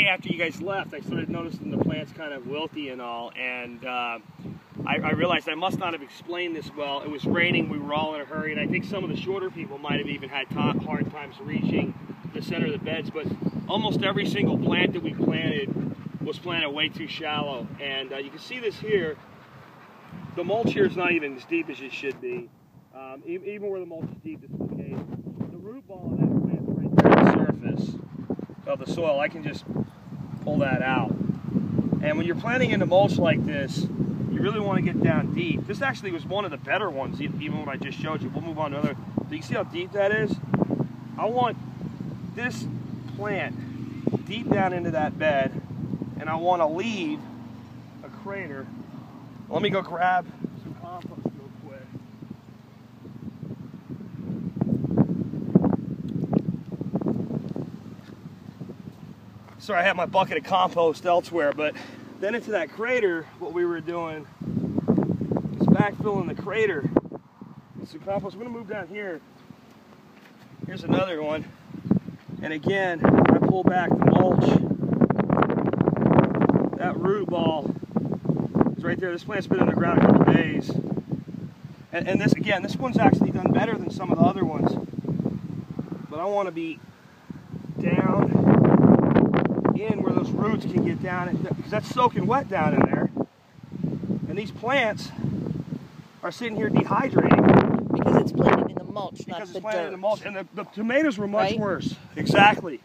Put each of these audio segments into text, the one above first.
after you guys left, I started noticing the plants kind of wilty and all, and I realized I must not have explained this well. It was raining, we were all in a hurry, and I think some of the shorter people might have even had hard times reaching the center of the beds, but almost every single plant that we planted was planted way too shallow. And you can see this here. The mulch here is not even as deep as it should be. Even where the mulch is deep, it's okay. The root ball of that plant is right there on the surface of the soil. I can just pull that out. And when you're planting into mulch like this, you really want to get down deep. This actually was one of the better ones, even what I just showed you. We'll move on to another. So you see how deep that is? I want this plant deep down into that bed, and I want to leave a crater. Let me go grab some compost real quick. Sorry, I have my bucket of compost elsewhere, but then into that crater, what we were doing is backfilling the crater with some compost. I'm going to move down here. Here's another one. And again, I pull back the mulch. That root ball is right there. This plant's been in the ground a couple days. And this, again, this one's actually done better than some of the other ones. But I want to be down in where those roots can get down, because that's soaking wet down in there. And these plants are sitting here dehydrating. Because it's planted in the mulch, not because the it's planted dirt. in the mulch. And the tomatoes were much Right? worse. Exactly.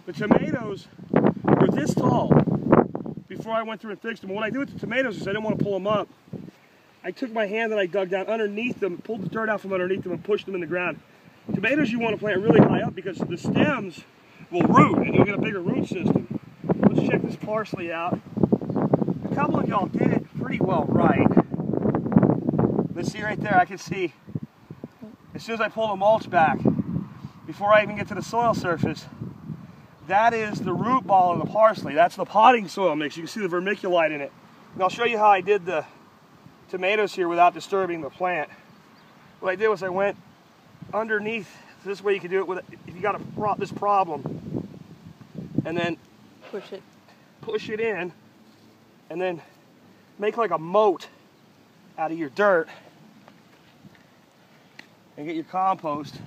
The tomatoes were this tall before I went through and fixed them. What I did with the tomatoes is I didn't want to pull them up. I took my hand and I dug down underneath them, pulled the dirt out from underneath them, and pushed them in the ground. Tomatoes you want to plant really high up because the stems will root and you'll get a bigger root system. Let's check this parsley out. A couple of y'all did it pretty well right. Let's see right there, I can see as soon as I pull the mulch back, before I even get to the soil surface, that is the root ball of the parsley. That's the potting soil mix. You can see the vermiculite in it. And I'll show you how I did the tomatoes here without disturbing the plant. What I did was I went underneath. This way you can do it with, if you got this problem, and then push it in, and then make like a moat out of your dirt, and get your compost.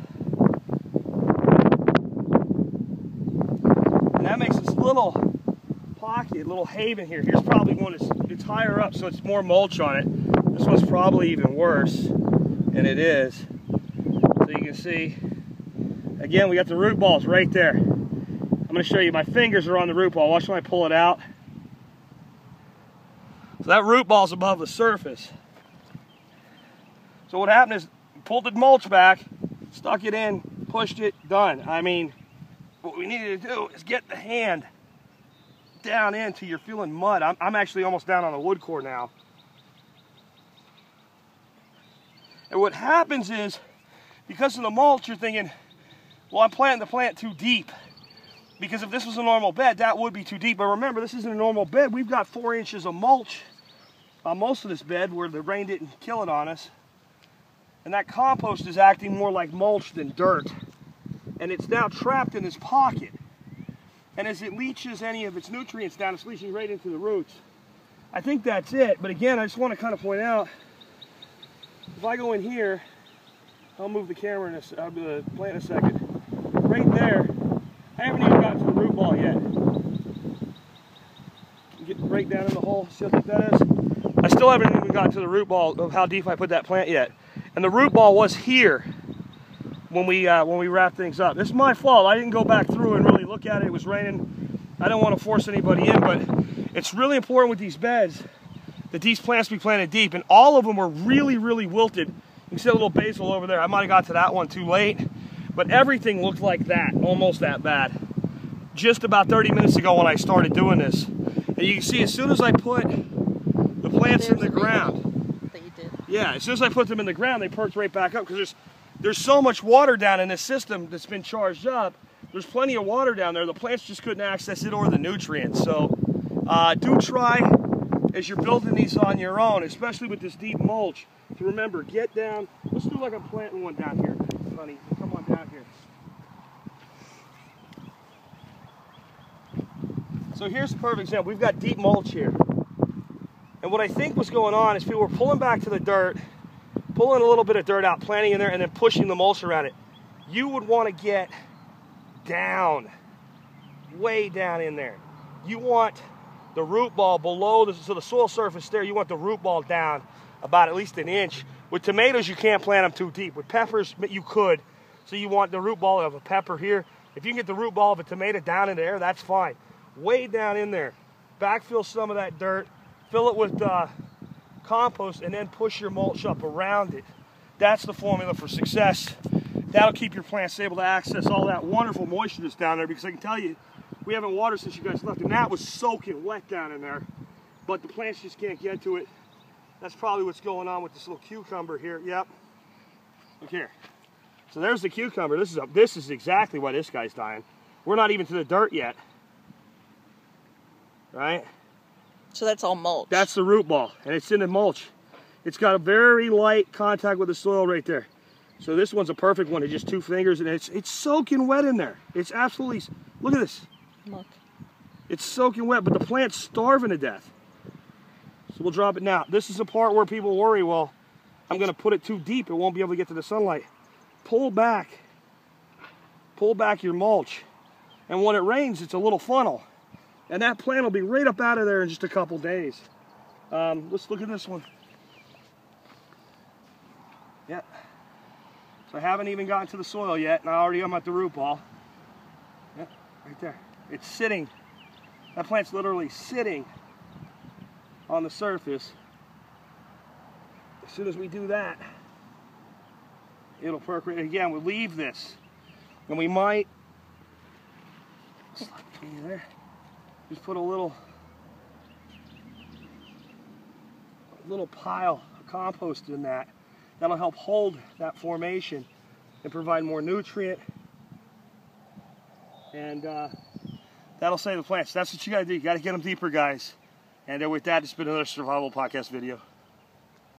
And that makes this little pocket, little haven here. Here's probably one it's higher up, so it's more mulch on it. This one's probably even worse, and it is. So you can see, again, we got the root balls right there. I'm going to show you, my fingers are on the root ball. Watch when I pull it out. So that root ball's above the surface. So what happened is, pulled the mulch back, stuck it in, pushed it, done. I mean, what we needed to do is get the hand down in till you're feeling mud. I'm actually almost down on the wood core now. And what happens is, because of the mulch, you're thinking, well, I'm planting the plant too deep. Because if this was a normal bed, that would be too deep. But remember, this isn't a normal bed. We've got 4 inches of mulch on most of this bed where the rain didn't kill it on us. And that compost is acting more like mulch than dirt. And it's now trapped in this pocket. And as it leaches any of its nutrients down, it's leaching right into the roots. I think that's it. But again, I just want to kind of point out, if I go in here, I'll move the camera in the plant in a second. Right there, I haven't even gotten to the root ball yet. Get right down in the hole, see how deep that is? I still haven't even gotten to the root ball of how deep I put that plant yet. And the root ball was here when we wrapped things up. This is my fault. I didn't go back through and really look at it. It was raining. I don't want to force anybody in, but it's really important with these beds that these plants be planted deep. And all of them were really, really wilted. You can see a little basil over there. I might have got to that one too late. But everything looked like that, almost that bad. Just about 30 minutes ago when I started doing this. And you can see as soon as I put the plants in the ground, yeah, as soon as I put them in the ground, they perked right back up, because there's so much water down in this system that's been charged up. There's plenty of water down there. The plants just couldn't access it or the nutrients. So do try, as you're building these on your own, especially with this deep mulch, to remember, get down. Let's do like I'm planting one down here, honey. Come on down here. So here's the perfect example. We've got deep mulch here. And what I think was going on is people were pulling back to the dirt, pulling a little bit of dirt out, planting in there, and then pushing the mulch around it. You would want to get down, way down in there. You want the root ball below, so the soil surface there, you want the root ball down about at least an inch. With tomatoes, you can't plant them too deep. With peppers, you could. So you want the root ball of a pepper here. If you can get the root ball of a tomato down in there, that's fine. Way down in there. Backfill some of that dirt, fill it with compost, and then push your mulch up around it. That's the formula for success. That'll keep your plants able to access all that wonderful moisture that's down there, because I can tell you, we haven't watered since you guys left, and that was soaking wet down in there, but the plants just can't get to it. That's probably what's going on with this little cucumber here. Yep. Look here. So there's the cucumber. This is exactly why this guy's dying. We're not even to the dirt yet. Right? So that's all mulch. That's the root ball, and it's in the mulch. It's got a very light contact with the soil right there. So this one's a perfect one. It's just 2 fingers, and it's soaking wet in there. It's absolutely, look at this. Look. It's soaking wet, but the plant's starving to death. So we'll drop it now. This is the part where people worry, well, I'm going to put it too deep. It won't be able to get to the sunlight. Pull back your mulch. And when it rains, it's a little funnel. And that plant will be right up out of there in just a couple days. Let's look at this one. Yeah. So I haven't even gotten to the soil yet, and I'm at the root ball. Yeah, right there. It's sitting. That plant's literally sitting on the surface. As soon as we do that, it'll percolate. Again, we'll leave this, and we might slide between there. Just put a little pile of compost in that. That'll help hold that formation and provide more nutrient, and that'll save the plants. That's what you gotta do. You gotta get them deeper, guys. And with that, it's been another survival podcast video.